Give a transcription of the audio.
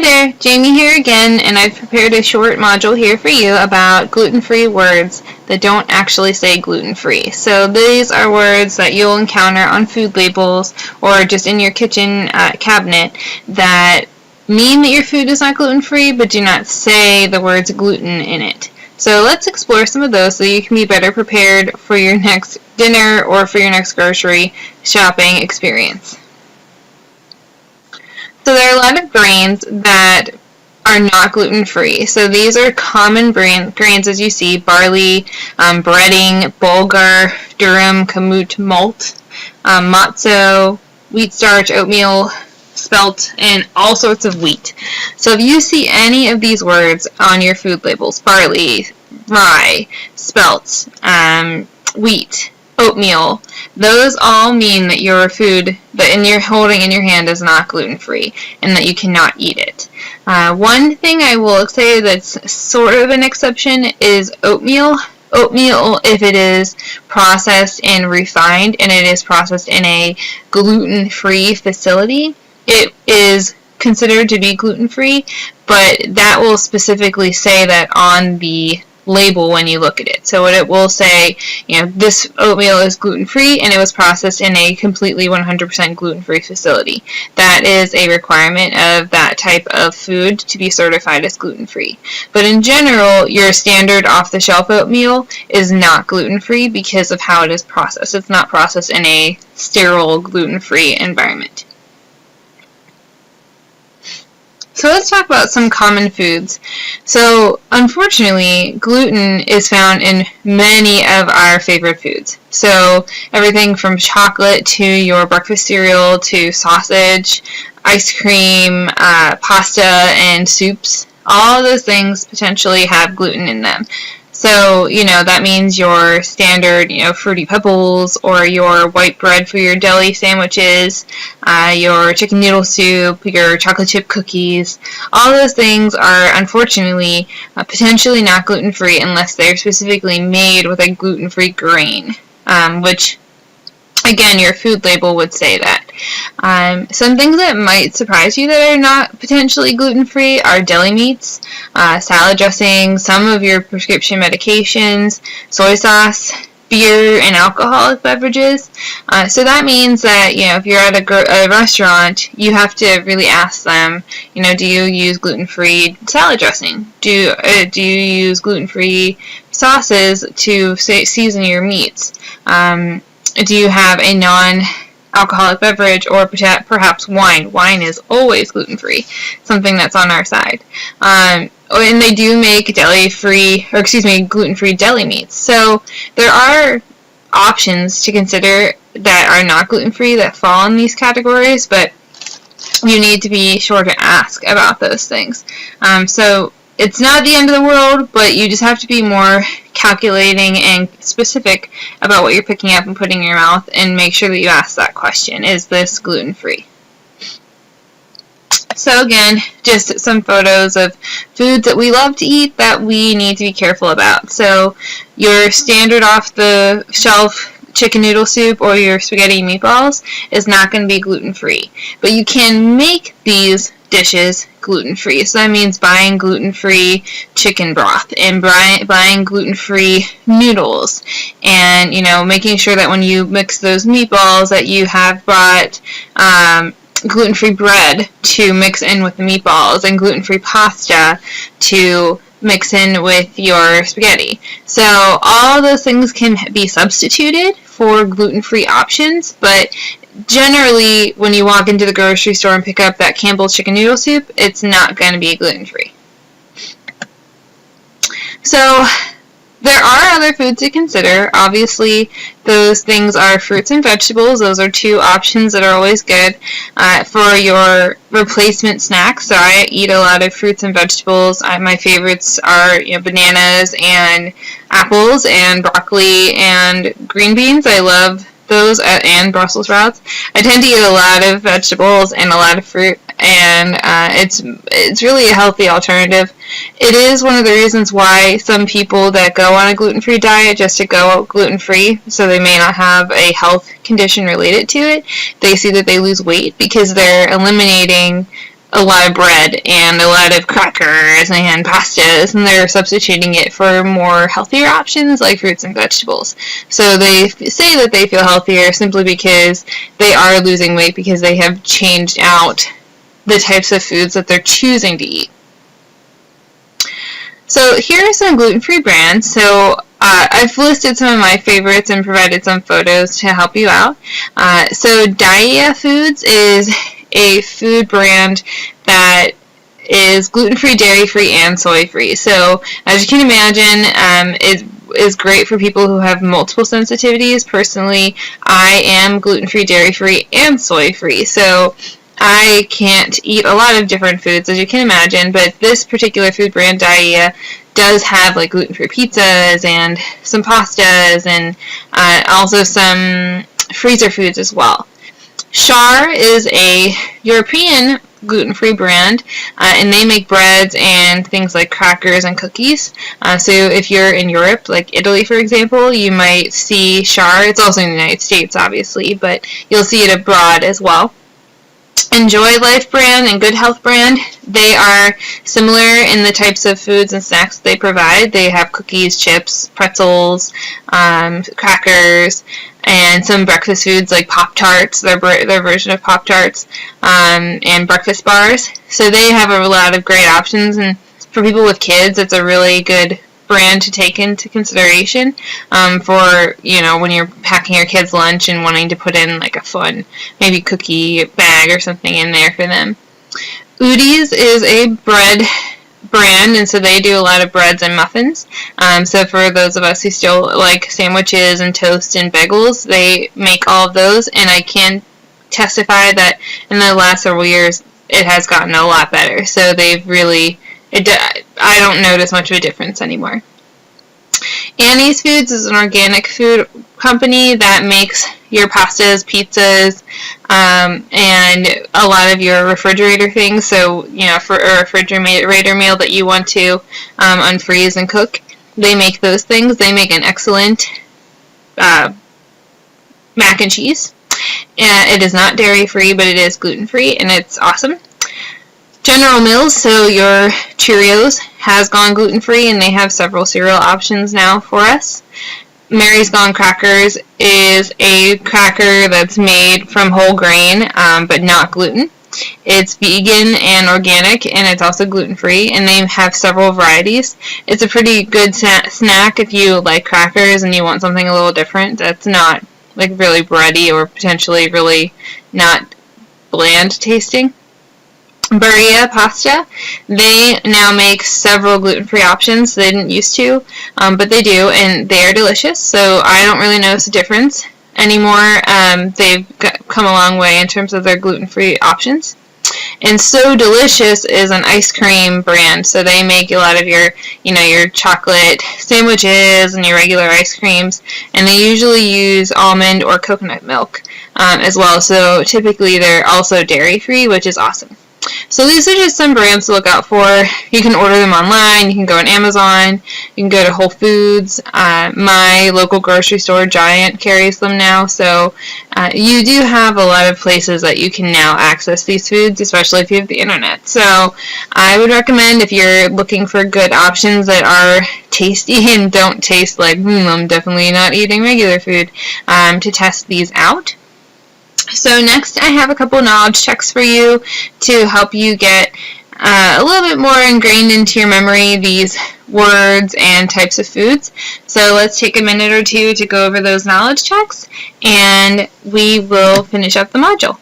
there, Jamie here again, and I've prepared a short module here for you about gluten-free words that don't actually say gluten-free. So these are words that you'll encounter on food labels or just in your kitchen cabinet that mean that your food is not gluten-free but do not say the words gluten in it. So let's explore some of those so you can be better prepared for your next dinner or for your next grocery shopping experience. So there are a lot of grains that are not gluten-free. So these are common grains as you see: barley, breading, bulgur, durum, kamut, malt, matzo, wheat starch, oatmeal, spelt, and all sorts of wheat. So if you see any of these words on your food labels, barley, rye, spelt, wheat, oatmeal, those all mean that your food that you're holding in your hand is not gluten-free and that you cannot eat it. One thing I will say that's sort of an exception is oatmeal. Oatmeal, if it is processed and refined and it is processed in a gluten-free facility, it is considered to be gluten-free, but that will specifically say that on the label when you look at it. So what it will say, this oatmeal is gluten-free and it was processed in a completely 100% gluten-free facility. That is a requirement of that type of food to be certified as gluten-free. But in general, your standard off-the-shelf oatmeal is not gluten-free because of how it is processed. It's not processed in a sterile, gluten-free environment. So let's talk about some common foods. So unfortunately, gluten is found in many of our favorite foods. So everything from chocolate to your breakfast cereal to sausage, ice cream, pasta, and soups. All of those things potentially have gluten in them. So, that means your standard, Fruity Pebbles or your white bread for your deli sandwiches, your chicken noodle soup, your chocolate chip cookies. All those things are, unfortunately, potentially not gluten-free unless they're specifically made with a gluten-free grain, which, again, your food label would say that. Some things that might surprise you that are not potentially gluten-free are deli meats, salad dressing, some of your prescription medications, soy sauce, beer, and alcoholic beverages. So that means that, if you're at a restaurant, you have to really ask them, do you use gluten-free salad dressing? Do you use gluten-free sauces to season your meats? Do you have a non-alcoholic beverage or perhaps wine? Wine is always gluten-free, something that's on our side. And they do make gluten-free deli meats. So there are options to consider that are not gluten-free that fall in these categories, but you need to be sure to ask about those things. So it's not the end of the world, but you just have to be more calculating and specific about what you're picking up and putting in your mouth, and make sure that you ask that question: is this gluten-free? So again, just some photos of foods that we love to eat that we need to be careful about. So your standard off-the-shelf chicken noodle soup or your spaghetti and meatballs is not going to be gluten-free, but you can make these dishes gluten-free. So that means buying gluten-free chicken broth and buying gluten-free noodles, and making sure that when you mix those meatballs that you have bought gluten-free bread to mix in with the meatballs and gluten-free pasta to mix in with your spaghetti. So all those things can be substituted for gluten-free options, but generally when you walk into the grocery store and pick up that Campbell's chicken noodle soup, it's not going to be gluten-free. So there are other foods to consider. Obviously, those things are fruits and vegetables. Those are two options that are always good for your replacement snacks. So I eat a lot of fruits and vegetables. My favorites are bananas and apples and broccoli and green beans. I love those, and Brussels sprouts. I tend to eat a lot of vegetables and a lot of fruit, and it's really a healthy alternative. It is one of the reasons why some people that go on a gluten-free diet just to go gluten-free, so they may not have a health condition related to it, they see that they lose weight because they're eliminating a lot of bread and a lot of crackers and pastas, and they're substituting it for more healthier options like fruits and vegetables. So they say that they feel healthier simply because they are losing weight because they have changed out the types of foods that they're choosing to eat. So here are some gluten-free brands. So I've listed some of my favorites and provided some photos to help you out. So Daiya Foods is a food brand that is gluten-free, dairy-free, and soy-free. So as you can imagine, it is great for people who have multiple sensitivities. Personally, I am gluten-free, dairy-free, and soy-free. So I can't eat a lot of different foods, as you can imagine, but this particular food brand, Daiya, does have like gluten-free pizzas and some pastas and also some freezer foods as well. Char is a European gluten-free brand, and they make breads and things like crackers and cookies. So if you're in Europe, like Italy for example, you might see Char. It's also in the United States, obviously, but you'll see it abroad as well. Enjoy Life brand and Good Health brand, they are similar in the types of foods and snacks they provide. They have cookies, chips, pretzels, crackers, and some breakfast foods like Pop-Tarts, their version of Pop-Tarts, and breakfast bars. So they have a lot of great options, and for people with kids, it's a really good brand to take into consideration for, you know, when you're packing your kids' lunch and wanting to put in like a fun, maybe cookie bag or something in there for them. Udi's is a bread brand, and so they do a lot of breads and muffins. So for those of us who still like sandwiches and toast and bagels, they make all of those, and I can testify that in the last several years it has gotten a lot better. So they've really, I don't notice much of a difference anymore. Annie's Foods is an organic food company that makes your pastas, pizzas, and a lot of your refrigerator things. So, you know, for a refrigerator meal that you want to unfreeze and cook, they make those things. They make an excellent mac and cheese. It is not dairy-free, but it is gluten-free, and it's awesome. General Mills, so your Cheerios, has gone gluten-free, and they have several cereal options now for us. Mary's Gone Crackers is a cracker that's made from whole grain, but not gluten. It's vegan and organic, and it's also gluten-free, and they have several varieties. It's a pretty good snack if you like crackers and you want something a little different that's not like really bready or potentially really not bland tasting. Berea Pasta, they now make several gluten-free options. They didn't used to, but they do, and they are delicious, so I don't really notice a difference anymore. They've come a long way in terms of their gluten-free options. And So Delicious is an ice cream brand, so they make a lot of your, you know, your chocolate sandwiches and your regular ice creams, and they usually use almond or coconut milk as well, so typically they're also dairy-free, which is awesome. So these are just some brands to look out for. You can order them online. You can go on Amazon. You can go to Whole Foods. My local grocery store, Giant, carries them now. So you do have a lot of places that you can now access these foods, especially if you have the internet. So I would recommend, if you're looking for good options that are tasty and don't taste like, I'm definitely not eating regular food, to test these out. So next I have a couple knowledge checks for you to help you get a little bit more ingrained into your memory these words and types of foods. So let's take a minute or two to go over those knowledge checks, and we will finish up the module.